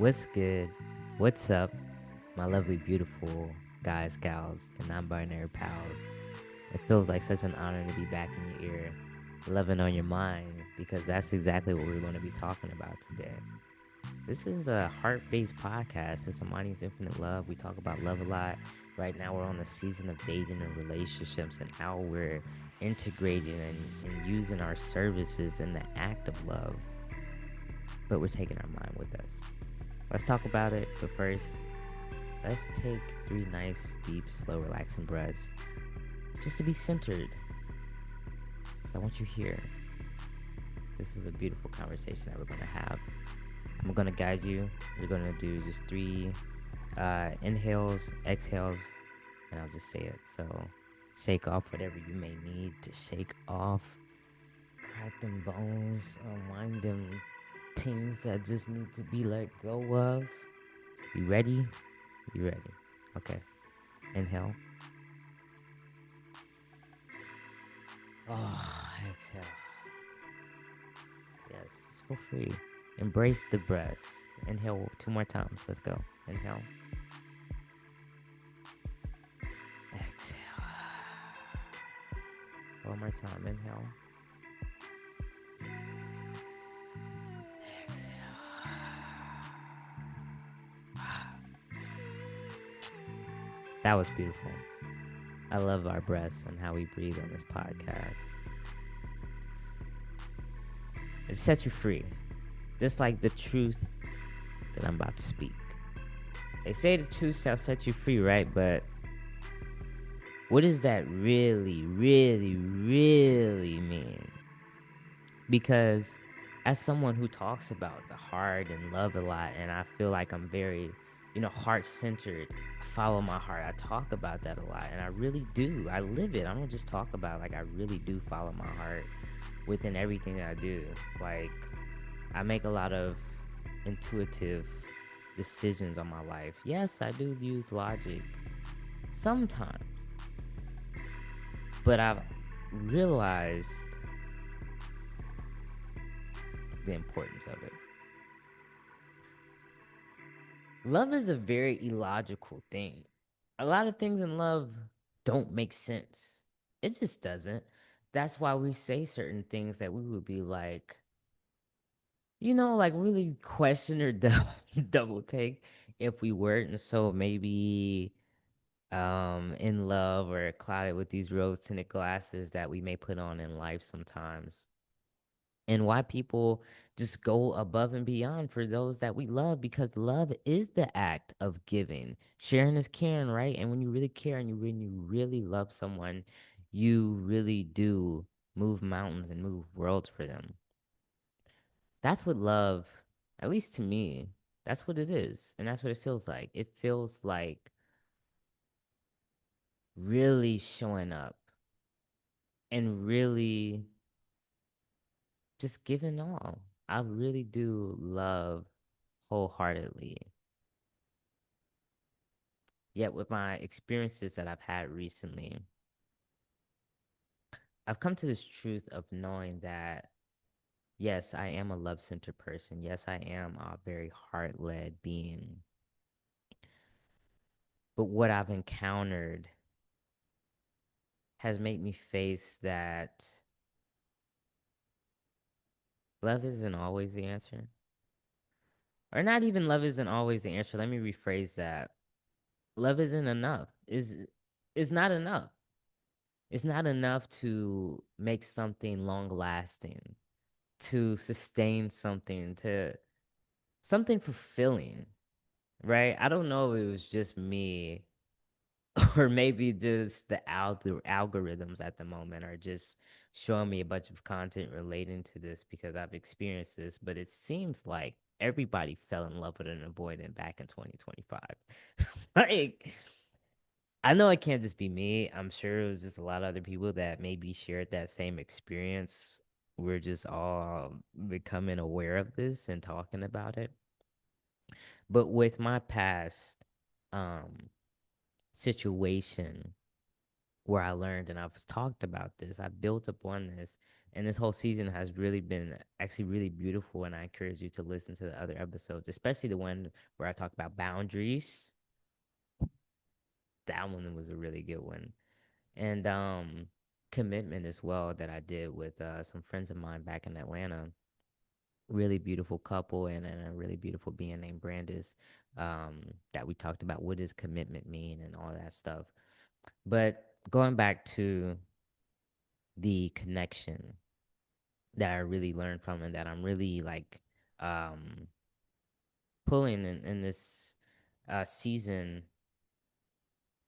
What's good? What's up, my lovely, beautiful guys, gals, and non binary pals? It feels like such an honor to be back in your ear, loving on your mind, because that's exactly what we're going to be talking about today. This is a heart based podcast. It's Ahmani's Infinite Love. We talk about love a lot. Right now, we're on the season of dating and relationships and how we're integrating and using our services in the act of love, but we're taking our mind with us. Let's talk about it, but first, let's take 3 nice, deep, slow, relaxing breaths just to be centered. Because I want you here. This is a beautiful conversation that we're going to have. I'm going to guide you. We're going to do just 3 inhales, exhales, and I'll just say it. So shake off whatever you may need to shake off. Crack them bones, unwind them things that just need to be let go of. You ready? You ready? Okay. Inhale. Oh, exhale. Yes, just feel free. Embrace the breath. Inhale 2 more times. Let's go. Inhale. Exhale. 1 more time. Inhale. Exhale. That was beautiful. I love our breaths and how we breathe on this podcast. It sets you free. Just like the truth that I'm about to speak. They say the truth shall set you free, right? But what does that really, really, really mean? Because as someone who talks about the heart and love a lot, and I feel like I'm very, heart centered, I follow my heart. I talk about that a lot, and I really do. I live it. I don't just talk about it. Like, I really do follow my heart within everything that I do. Like, I make a lot of intuitive decisions on my life. Yes, I do use logic sometimes, but I've realized the importance of it. Love is a very illogical thing. A lot of things in love don't make sense. It just doesn't. That's why we say certain things that we would be like, like really question or double take if we weren't. And so maybe in love or clouded with these rose tinted glasses that we may put on in life sometimes, and why people just go above and beyond for those that we love, because love is the act of giving. Sharing is caring, right? And when you really care and when you really love someone, you really do move mountains and move worlds for them. That's what love, at least to me, that's what it is. And that's what it feels like. It feels like really showing up and really just giving all. I really do love wholeheartedly. Yet, with my experiences that I've had recently, I've come to this truth of knowing that, yes, I am a love centered person. Yes, I am a very heart led being. But what I've encountered has made me face that love isn't always the answer. Or not even love isn't always the answer. Let me rephrase that. Love isn't enough. Is not enough. It's not enough to make something long lasting, to sustain something, to something fulfilling, right? I don't know if it was just me or maybe just the algorithms at the moment are just showing me a bunch of content relating to this because I've experienced this, but it seems like everybody fell in love with an avoidant back in 2025. Like, I know it can't just be me. I'm sure it was just a lot of other people that maybe shared that same experience. We're just all becoming aware of this and talking about it. But with my past um situation where I learned and I've talked about this, I built upon this And this whole season has really been actually really beautiful. And I encourage you to listen to the other episodes, especially the one where I talk about boundaries. That one was a really good one. And commitment as well that I did with some friends of mine back in Atlanta. Really beautiful couple and a really beautiful being named Brandis. That we talked about what does commitment mean and all that stuff. But going back to the connection that I really learned from and that I'm really like um pulling in this season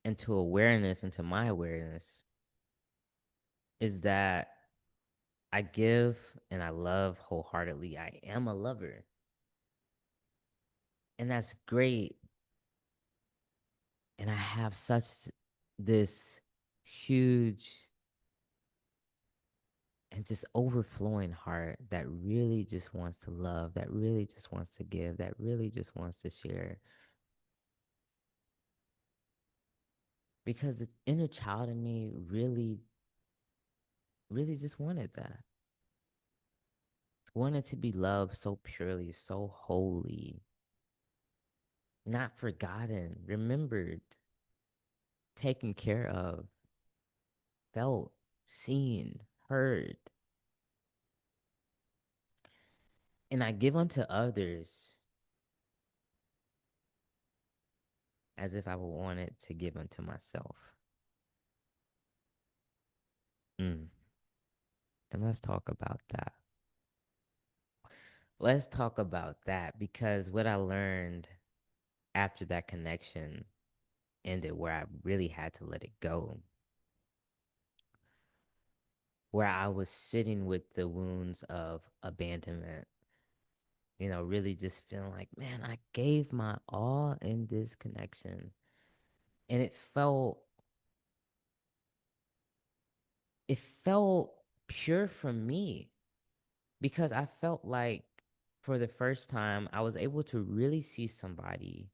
into awareness, into my awareness, is that I give and I love wholeheartedly. I am a lover. And that's great. And I have such this huge and just overflowing heart that really just wants to love, that really just wants to give, that really just wants to share. Because the inner child in me really, really just wanted that. Wanted to be loved so purely, so wholly, not forgotten, remembered, taken care of, felt, seen, heard. And I give unto others as if I would want it to give unto myself. Mm. And let's talk about that. Let's talk about that because what I learned after that connection ended, where I really had to let it go, where I was sitting with the wounds of abandonment, really just feeling like, man, I gave my all in this connection. And it felt pure for me because I felt like for the first time I was able to really see somebody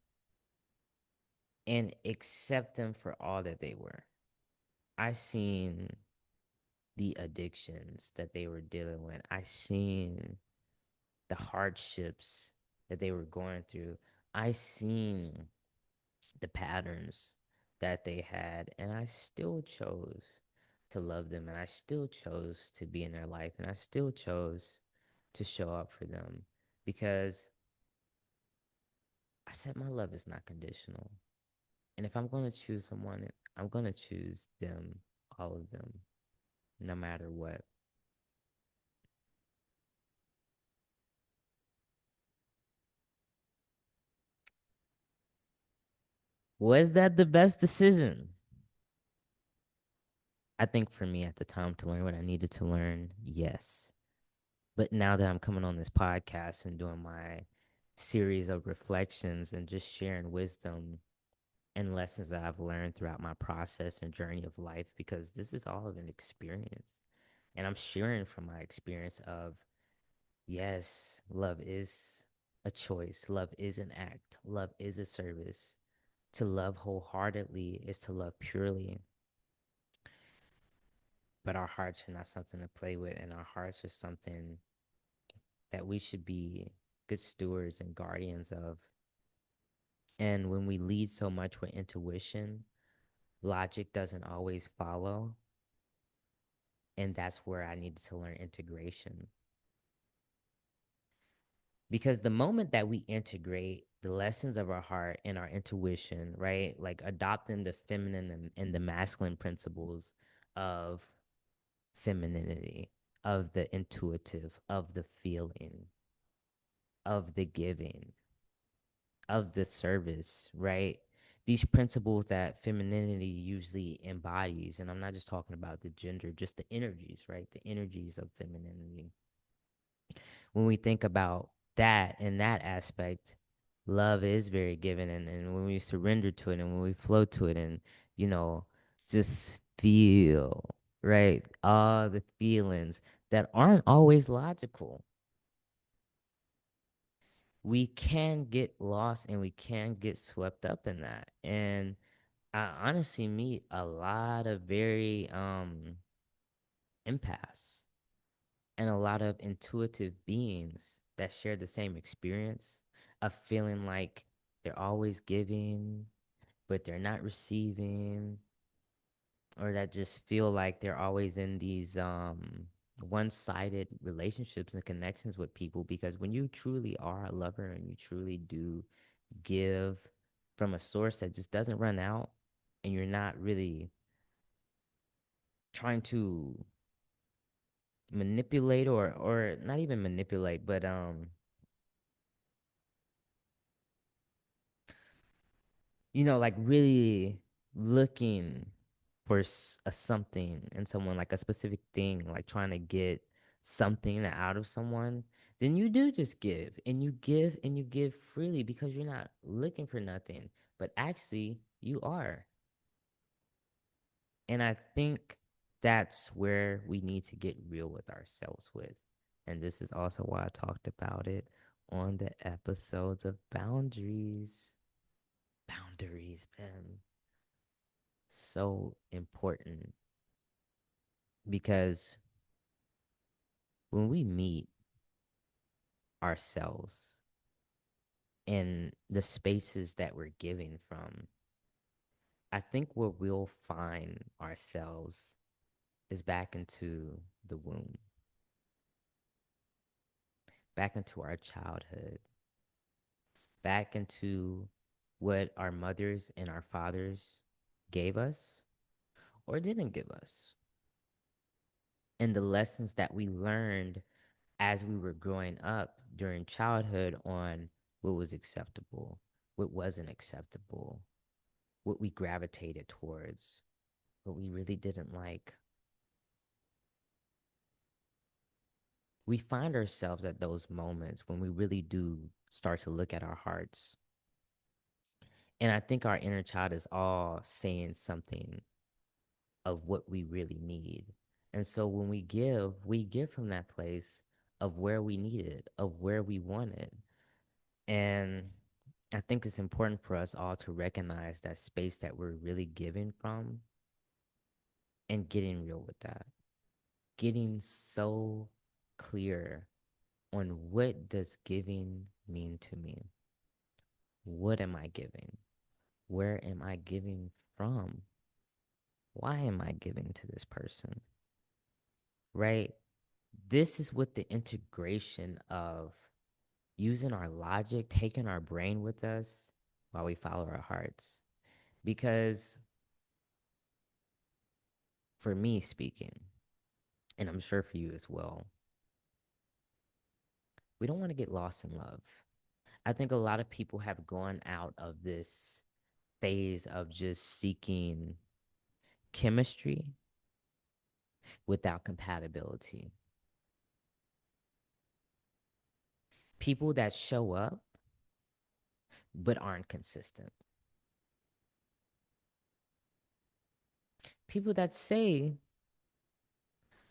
and accept them for all that they were. I seen the addictions that they were dealing with. I seen the hardships that they were going through. I seen the patterns that they had, and I still chose to love them, and I still chose to be in their life, and I still chose to show up for them because I said my love is not conditional. And if I'm going to choose someone, I'm going to choose them, all of them, no matter what. Was that the best decision? I think for me at the time to learn what I needed to learn, yes. But now that I'm coming on this podcast and doing my series of reflections and just sharing wisdom and lessons that I've learned throughout my process and journey of life, because this is all of an experience. And I'm sharing from my experience of, yes, love is a choice, love is an act, love is a service. To love wholeheartedly is to love purely. But our hearts are not something to play with, and our hearts are something that we should be good stewards and guardians of. And when we lead so much with intuition, logic doesn't always follow. And that's where I needed to learn integration. Because the moment that we integrate the lessons of our heart and our intuition, right? Like adopting the feminine and the masculine principles of femininity, of the intuitive, of the feeling, of the giving, of the service, right? These principles that femininity usually embodies, and I'm not just talking about the gender, just the energies, right? The energies of femininity. When we think about that in that aspect, love is very given, and when we surrender to it and when we flow to it and, you know, just feel, right? All the feelings that aren't always logical, we can get lost and we can get swept up in that. And I honestly meet a lot of very empaths and a lot of intuitive beings that share the same experience of feeling like they're always giving, but they're not receiving, or that just feel like they're always in these one-sided relationships and connections with people, because when you truly are a lover and you truly do give from a source that just doesn't run out, and you're not really trying to manipulate, or not even manipulate, but like really looking for a something in someone, like a specific thing, like trying to get something out of someone, then you do just give, and you give, and you give freely, because you're not looking for nothing, but actually you are. And I think that's where we need to get real with ourselves with. And this is also why I talked about it on the episodes of boundaries. Boundaries, man. So important, because when we meet ourselves in the spaces that we're giving from, I think where we'll find ourselves is back into the womb, back into our childhood, back into what our mothers and our fathers gave us or didn't give us, and the lessons that we learned as we were growing up during childhood on what was acceptable, what wasn't acceptable, what we gravitated towards, what we really didn't like. We find ourselves at those moments when we really do start to look at our hearts. And I think our inner child is all saying something of what we really need. And so when we give from that place of where we need it, of where we want it. And I think it's important for us all to recognize that space that we're really giving from, and getting real with that. Getting so clear on what does giving mean to me? What am I giving? Where am I giving from? Why am I giving to this person? Right? This is with the integration of using our logic, taking our brain with us while we follow our hearts. Because for me speaking, and I'm sure for you as well, we don't want to get lost in love. I think a lot of people have gone out of this phase of just seeking chemistry without compatibility. People that show up but aren't consistent. People that say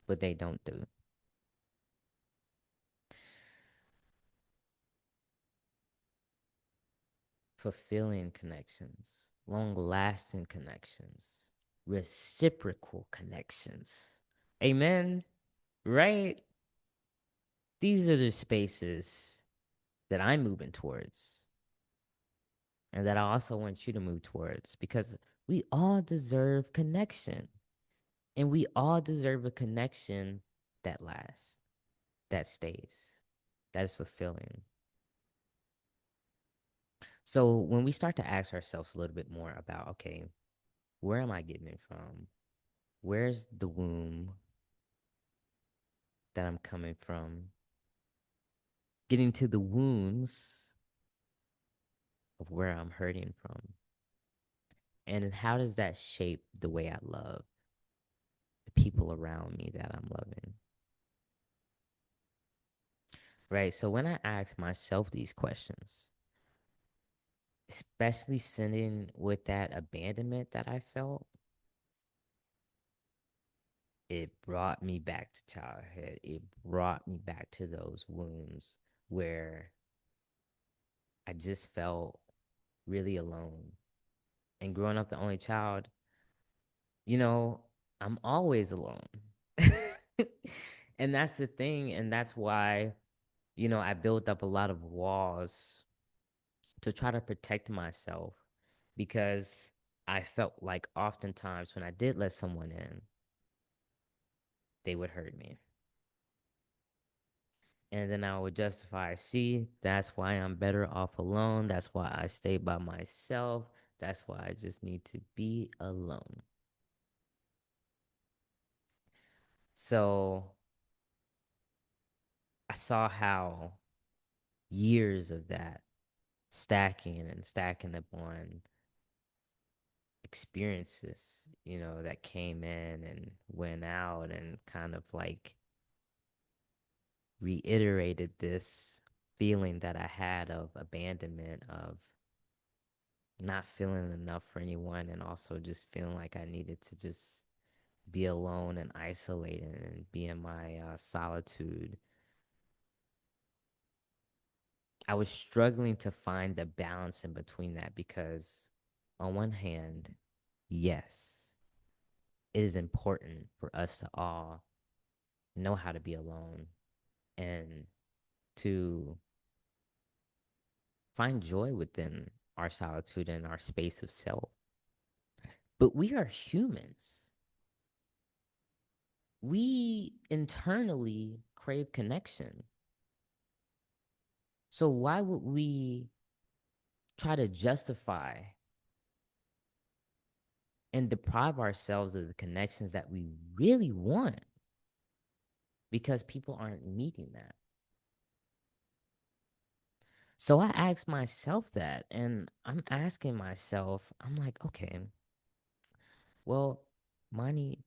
but they don't do. Fulfilling connections, long lasting connections, reciprocal connections. Amen. Right? These are the spaces that I'm moving towards, and that I also want you to move towards, because we all deserve connection, and we all deserve a connection that lasts, that stays, that is fulfilling. So when we start to ask ourselves a little bit more about, okay, where am I getting from? Where's the womb that I'm coming from? Getting to the wounds of where I'm hurting from. And how does that shape the way I love the people around me that I'm loving? Right? So when I ask myself these questions, especially sitting with that abandonment that I felt, it brought me back to childhood. It brought me back to those wounds where I just felt really alone. And growing up the only child, you know, I'm always alone. And that's the thing, and that's why, I built up a lot of walls to try to protect myself because I felt like oftentimes when I did let someone in, they would hurt me. And then I would justify, see, that's why I'm better off alone. That's why I stay by myself. That's why I just need to be alone. So I saw how years of that stacking and stacking upon experiences, that came in and went out and kind of like reiterated this feeling that I had of abandonment, of not feeling enough for anyone, and also just feeling like I needed to just be alone and isolated and be in my solitude. I was struggling to find the balance in between that because, on one hand, yes, it is important for us to all know how to be alone and to find joy within our solitude and our space of self. But we are humans. We internally crave connection. So why would we try to justify and deprive ourselves of the connections that we really want because people aren't meeting that? So I asked myself that, and I'm asking myself, I'm like, okay, well, Mani,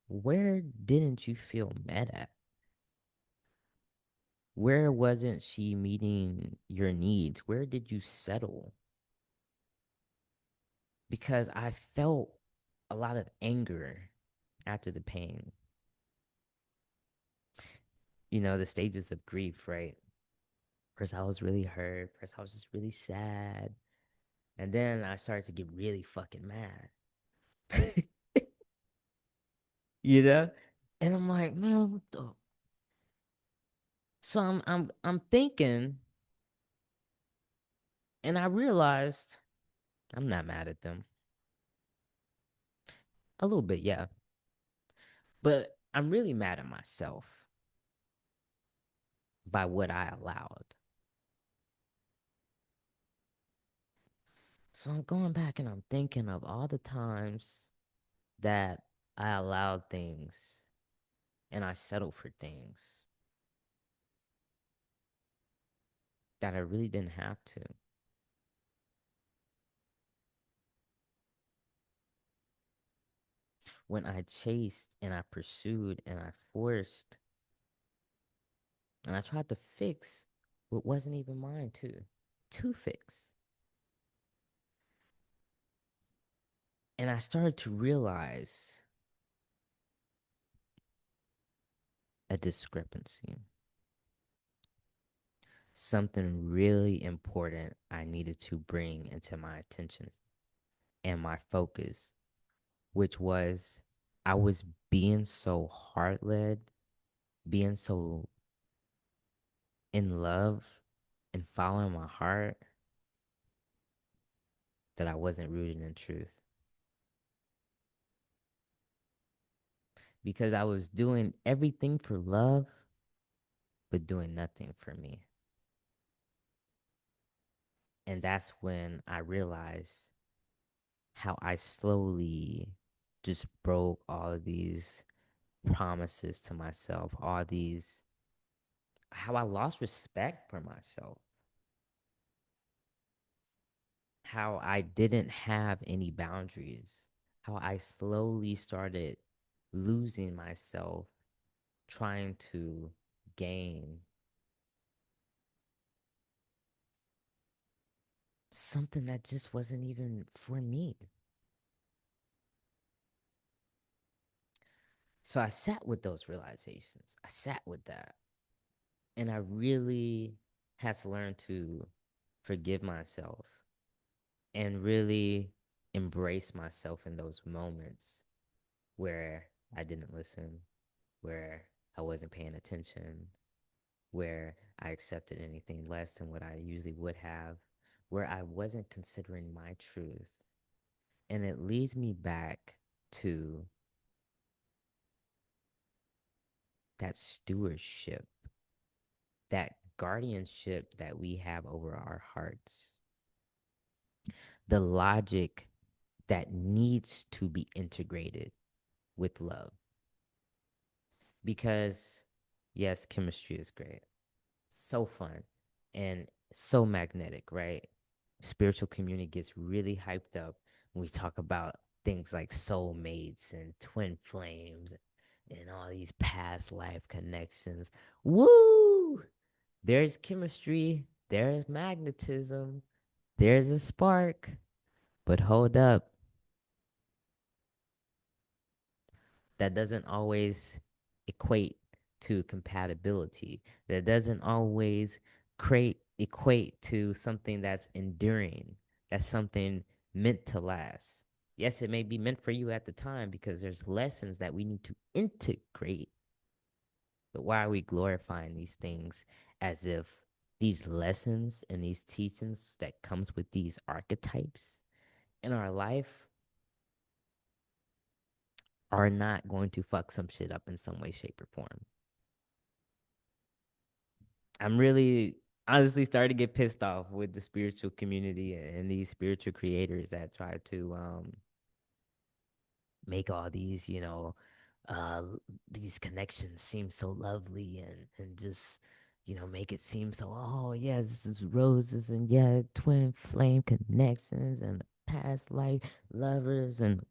where didn't you feel met at? Where wasn't she meeting your needs? Where did you settle? Because I felt a lot of anger after the pain. The stages of grief, right? First, I was really hurt. First, I was just really sad. And then I started to get really fucking mad. you know? And I'm like, man, what the? So I'm thinking, and I realized I'm not mad at them. A little bit, yeah. But I'm really mad at myself by what I allowed. So I'm going back and I'm thinking of all the times that I allowed things and I settled for things that I really didn't have to. When I chased and I pursued and I forced and I tried to fix what wasn't even mine to fix. And I started to realize a discrepancy. Something really important I needed to bring into my attention and my focus, which was I was being so heart led, being so in love and following my heart that I wasn't rooted in truth. Because I was doing everything for love, but doing nothing for me. And that's when I realized how I slowly just broke all of these promises to myself, all these, how I lost respect for myself, how I didn't have any boundaries, how I slowly started losing myself trying to gain something that just wasn't even for me. So I sat with those realizations. I sat with that. And I really had to learn to forgive myself and really embrace myself in those moments where I didn't listen, where I wasn't paying attention, where I accepted anything less than what I usually would have, where I wasn't considering my truth. And it leads me back to that stewardship, that guardianship that we have over our hearts, the logic that needs to be integrated with love. Because, yes, chemistry is great, so fun, and so magnetic, right? Spiritual community gets really hyped up when we talk about things like soulmates and twin flames and all these past life connections. Woo! There's chemistry, there's magnetism, there's a spark. But hold up, that doesn't always equate to compatibility. That doesn't always equate to something that's enduring. That's something meant to last. Yes, it may be meant for you at the time because there's lessons that we need to integrate. But why are we glorifying these things as if these lessons and these teachings that comes with these archetypes in our life are not going to fuck some shit up in some way, shape, or form? I'm really honestly starting to get pissed off with the spiritual community and these spiritual creators that try to make all these, uh these connections seem so lovely and just make it seem so, oh yes, this is roses and yeah, twin flame connections and past life lovers and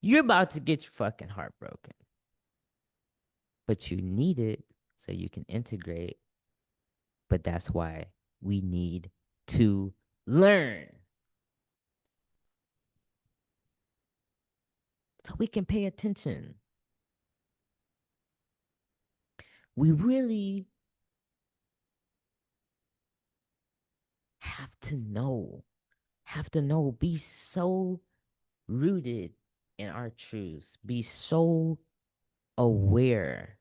you're about to get your fucking heart broken, but you need it so you can integrate. But that's why we need to learn so we can pay attention. We really have to know, be so rooted in our truths, be so aware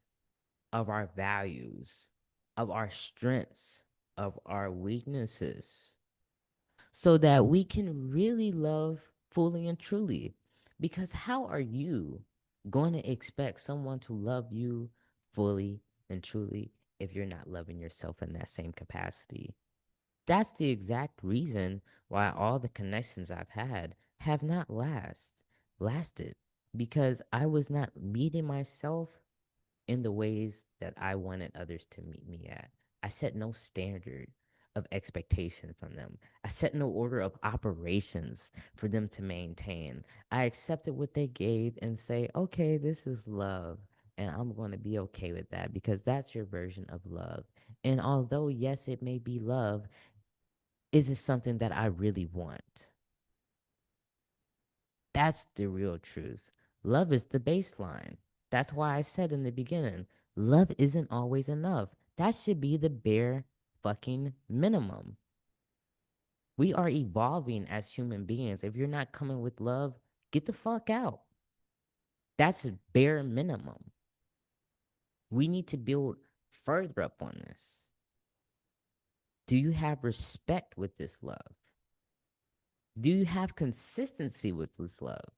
of our values, of our strengths, of our weaknesses, so that we can really love fully and truly. Because how are you going to expect someone to love you fully and truly if you're not loving yourself in that same capacity? That's the exact reason why all the connections I've had have not lasted because I was not meeting myself in the ways that I wanted others to meet me at. I set no standard of expectation from them. I set no order of operations for them to maintain. I accepted what they gave and say, okay, this is love. And I'm going to be okay with that because that's your version of love. And although, yes, it may be love, is it something that I really want? That's the real truth. Love is the baseline. That's why I said in the beginning, love isn't always enough. That should be the bare fucking minimum. We are evolving as human beings. If you're not coming with love, get the fuck out. That's a bare minimum. We need to build further up on this. Do you have respect with this love? Do you have consistency with this love?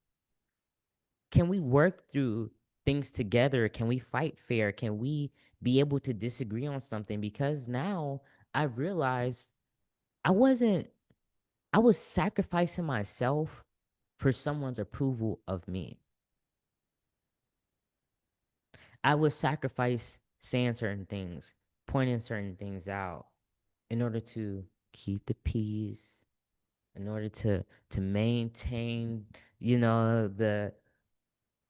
Can we work through things together? Can we fight fair? Can we be able to disagree on something? Because now I realized I wasn't, I was sacrificing myself for someone's approval of me. I would sacrifice saying certain things, pointing certain things out in order to keep the peace, in order to maintain, the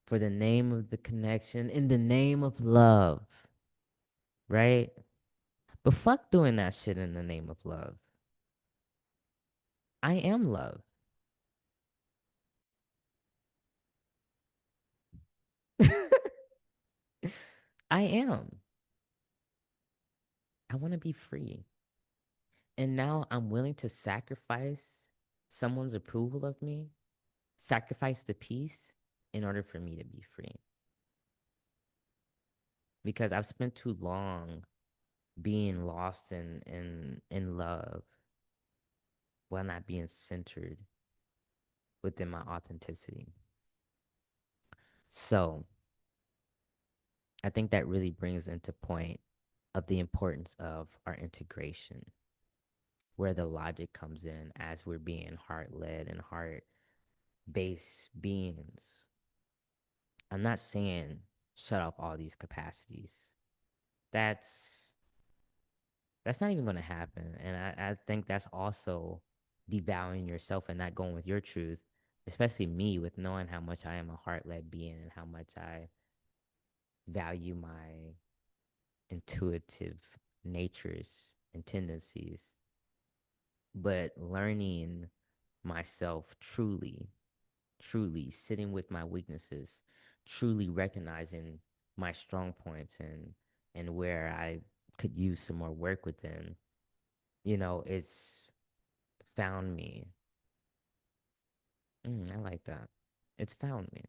for the name of the connection, in the name of love, right? But fuck doing that shit in the name of love. I am love. I am. I want to be free. And now I'm willing to sacrifice someone's approval of me, sacrifice the peace in order for me to be free. Because I've spent too long being lost in love while not being centered within my authenticity. So I think that really brings into point of the importance of our integration, where the logic comes in as we're being heart led and heart based beings. I'm not saying shut off all these capacities. That's that's not even going to happen. And I think that's also devaluing yourself and not going with your truth, especially me with knowing how much I am a heart led being and how much I value my intuitive natures and tendencies. But learning myself truly sitting with my weaknesses, truly recognizing my strong points and where I could use some more work within, it's found me. I like that. It's found me.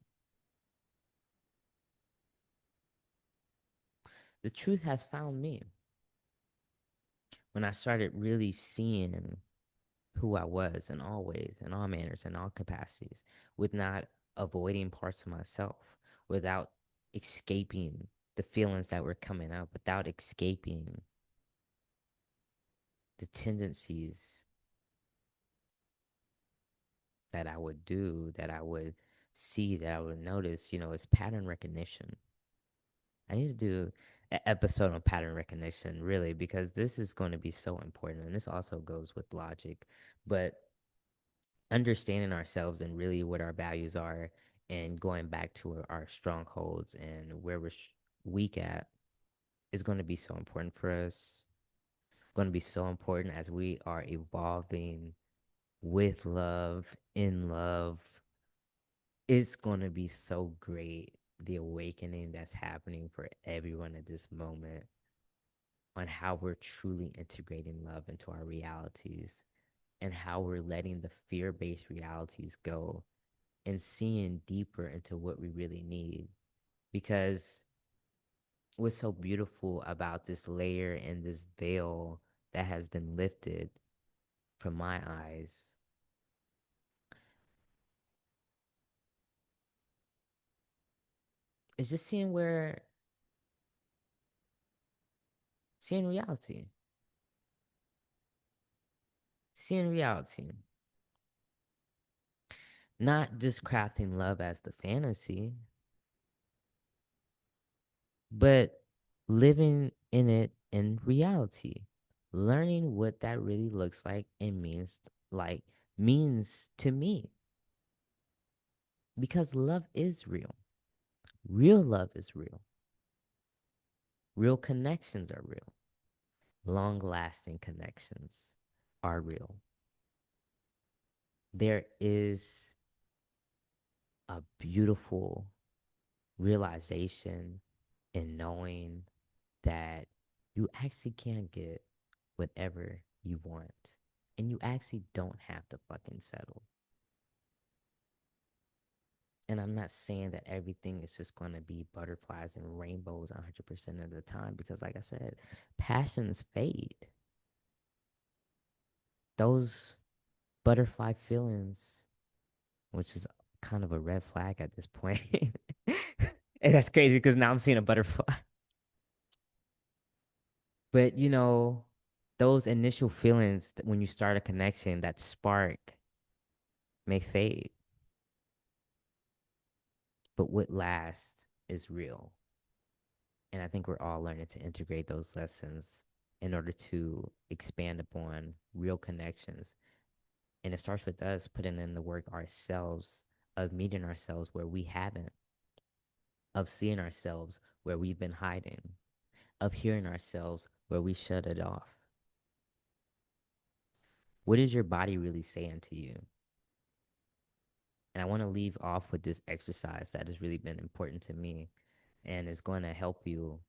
The truth has found me when I started really seeing who I was in all ways, in all manners, in all capacities, with not avoiding parts of myself, without escaping the feelings that were coming up, without escaping the tendencies that I would do, that I would see, that I would notice, it's pattern recognition. I need to do an episode on pattern recognition, really, because this is going to be so important. And this also goes with logic. But understanding ourselves and really what our values are and going back to our strongholds and where we're weak at is going to be so important for us. Going to be so important as we are evolving with love, in love. It's going to be so great, the awakening that's happening for everyone at this moment on how we're truly integrating love into our realities and how we're letting the fear-based realities go and seeing deeper into what we really need. Because what's so beautiful about this layer and this veil that has been lifted from my eyes is just seeing reality, seeing reality, not just crafting love as the fantasy, but living in it in reality, learning what that really looks like and like means to me. Because love is real. Real love is real. Real connections are real. Long lasting connections are real. There is a beautiful realization in knowing that you actually can get whatever you want. And you actually don't have to fucking settle. And I'm not saying that everything is just going to be butterflies and rainbows 100% of the time because, like I said, passions fade. Those butterfly feelings, which is kind of a red flag at this point. And that's crazy because now I'm seeing a butterfly. But, those initial feelings when you start a connection, that spark may fade. But what lasts is real. And I think we're all learning to integrate those lessons in order to expand upon real connections. And it starts with us putting in the work ourselves of meeting ourselves where we haven't, of seeing ourselves where we've been hiding, of hearing ourselves where we shut it off. What is your body really saying to you? And I want to leave off with this exercise that has really been important to me and is going to help you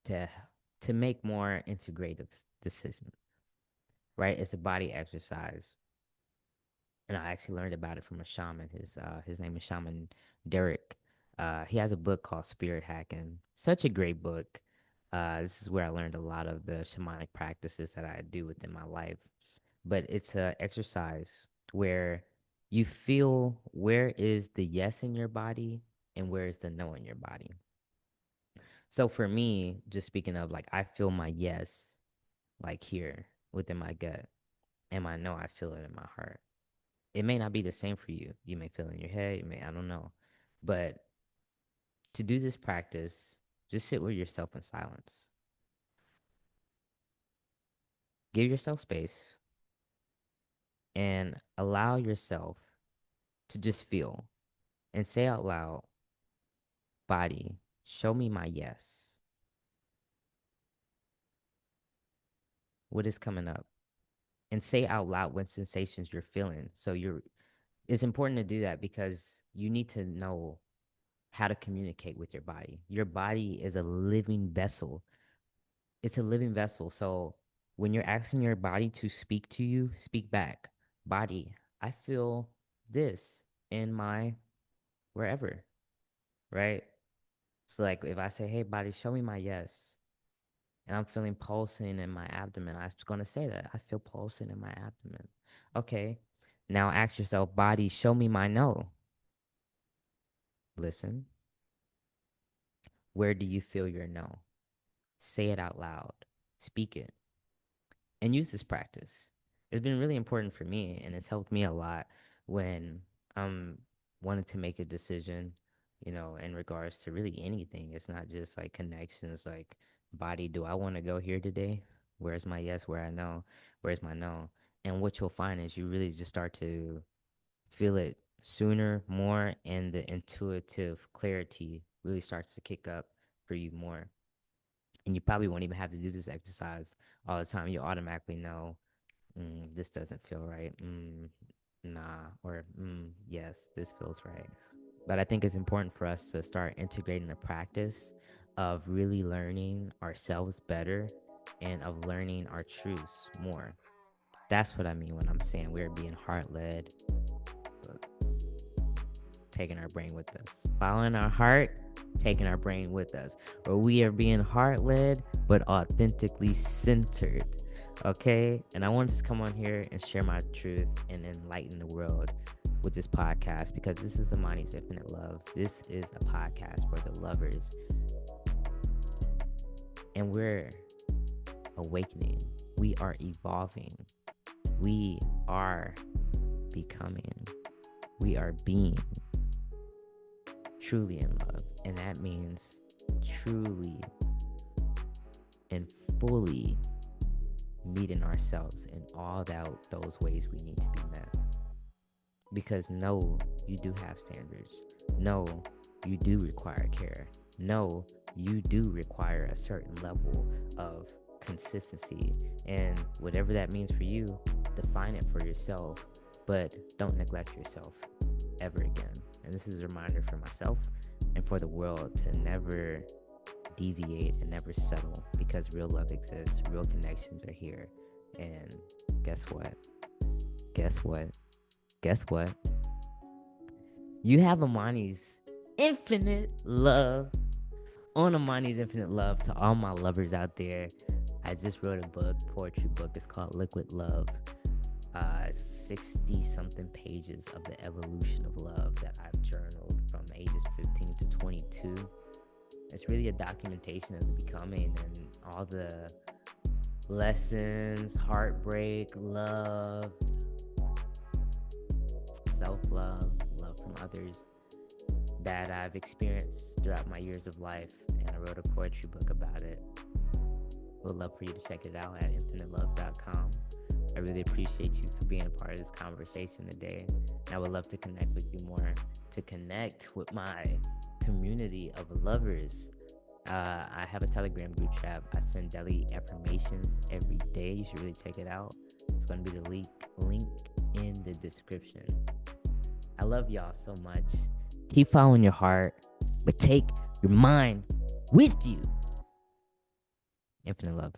to to make more integrative decisions, right? It's a body exercise. and I actually learned about it from a shaman. His name is Shaman Derek. He has a book called Spirit Hacking. Such a great book. This is where I learned a lot of the shamanic practices that I do within my life. But it's an exercise where you feel where is the yes in your body and where is the no in your body. So for me, just speaking of like, I feel my yes like here within my gut, and my no, I feel it in my heart. It may not be the same for you. You may feel it in your head. You may, I don't know. But to do this practice, just sit with yourself in silence. Give yourself space and allow yourself to just feel and say out loud, body, show me my yes. What is coming up? And say out loud what sensations you're feeling. It's important to do that because you need to know how to communicate with your body. Your body is a living vessel. It's a living vessel. So when you're asking your body to speak to you, speak back. Body, I feel this in my wherever, right? So like if I say, hey body, show me my yes, and I'm feeling pulsing in my abdomen, I'm just gonna say that. I feel pulsing in my abdomen. Okay. Now ask yourself, body, show me my no. Listen. Where do you feel your no? Say it out loud. Speak it. And use this practice. It's been really important for me, and it's helped me a lot when I'm wanting to make a decision, in regards to really anything. It's not just like connections, like body, do I want to go here today? Where's my yes? Where I know? Where's my no? And what you'll find is you really just start to feel it sooner, more, and the intuitive clarity really starts to kick up for you more. And you probably won't even have to do this exercise all the time. You automatically know, this doesn't feel right. Nah, or yes, this feels right. But I think it's important for us to start integrating the practice of really learning ourselves better and of learning our truths more. That's what I mean when I'm saying we're being heart led, taking our brain with us. Following our heart, taking our brain with us. Where we are being heart led, but authentically centered. Okay? And I wanted to come on here and share my truth and enlighten the world with this podcast because this is Ahmani's Infinite Love. This is a podcast for the lovers. And we're awakening. We are evolving. We are becoming. We are being truly in love. And that means truly and fully meeting ourselves in all those ways we need to be met. Because no, you do have standards. No, you do require care. No, you do require a certain level of consistency. And whatever that means for you, define it for yourself. But don't neglect yourself ever again. And this is a reminder for myself and for the world to never deviate and never settle because real love exists. Real connections are here. And guess what? Guess what? Guess what? You have Ahmani's infinite love. On Ahmani's infinite love to all my lovers out there. I just wrote a book, poetry book. It's called Liquid Love. 60 something pages of the evolution of love that I've journaled from ages 15 to 22. It's really a documentation of the becoming and all the lessons, heartbreak, love, self-love, love from others that I've experienced throughout my years of life. And I wrote a poetry book about it. Would love for you to check it out at infinitelove.com. I really appreciate you for being a part of this conversation today. And I would love to connect with you more, to connect with my community of lovers. I have a Telegram group chat. I send daily affirmations every day. You should really check it out. It's going to be the link in the description. I love y'all so much. Keep following your heart, but take your mind with you. Infinite love.